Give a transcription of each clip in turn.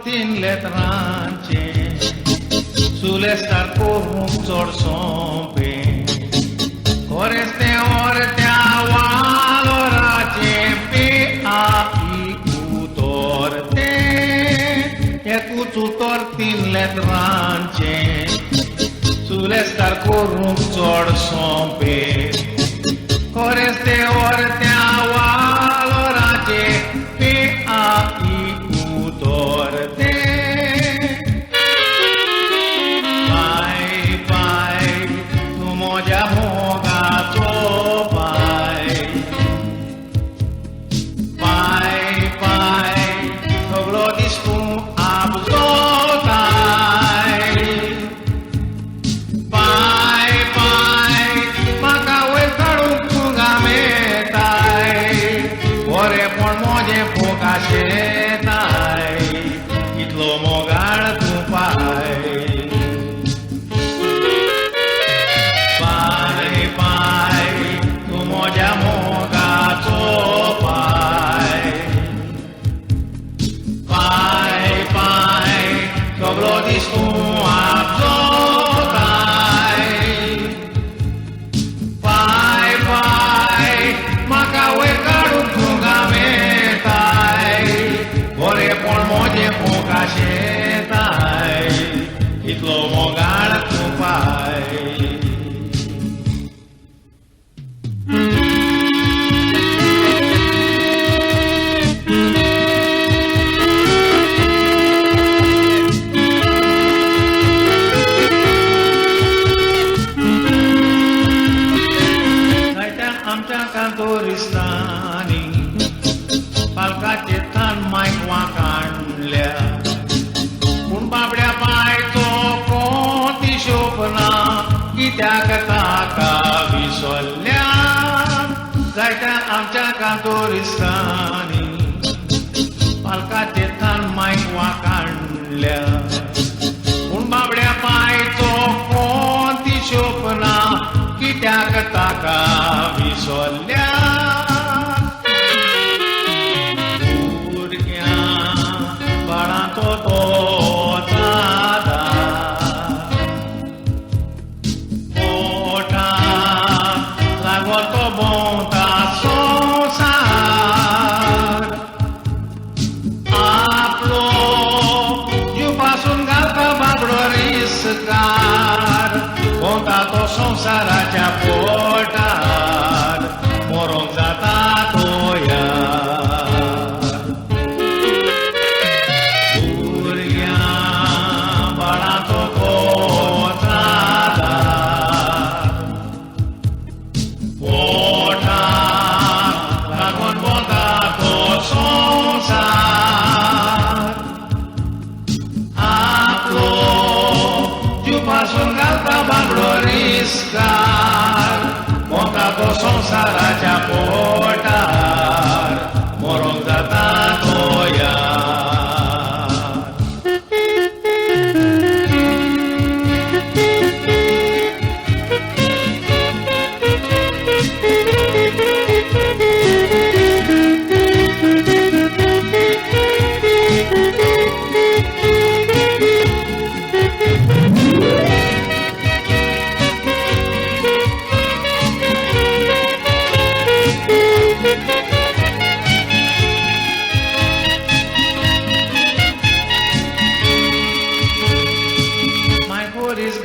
din letranțe, sulle star corrupțor sompe, oreste ortea oalorace, pe ai utorte, e cuțutor din letranțe, sulle star corrupțor sompe, oreste ortea oalorace, pe ai utorte. Pai, pai, nu moja mogato, pai. Pai, pai, no glodis tu abzotai. Pai, pai, makawe karu kungametai. Ore por moje pokashetai. Itlo mogar tu pai. Pai, pai, tu moja mogato, pai. Pai, pai, to glodis tu abzotai. Pai, pai, makawe karu kungametai. Ore por moje pokashetai. Itlo mogar tu pai. Amच्या कांतोरिस्तानी पालकाचे तान मायक वाकाणल्या पूण बाबड्या पायचो कोती शोभना कित्याक ताका विसरल्या जायत्या आमच्या कांतोरिस्तानी पालकाचे तान मायक वाकाणल्या पूण बाबड्या पायचो कोती शोभना कित्याक ताका विसरल्या भुरग्यां बाळांचो तो दादा पोटाक लागो तो भोंवता संवसार आपलो जीव पासून घालता बाबडो रिस्कार भोंवता तो संवसाराच्या पोटार मोरोंक जाता तोयार भुरग्यां बाळांचो तो दादार पोटाक लागून भोंवता तो संवसार आपलो जीव पासून घालता बाबडो रिस्कार भोंवता तो संवसाराच्या पोटार मोरोंक जाता तोयार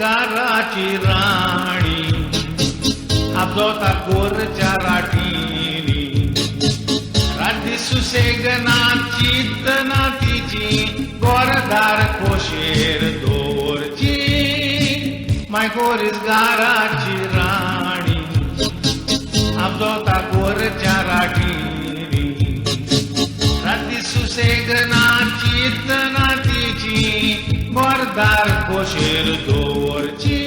घराची राणी आपजोता गोरच्या राटीनी राती सुसेगना चित्तना तिची गोरदार कोशेर दोरची माय गोरीस घराची राणी आपजोता गोरच्या राटीनी राती सुसेगना चित्तना तिची गोरदार कोशेर दोरची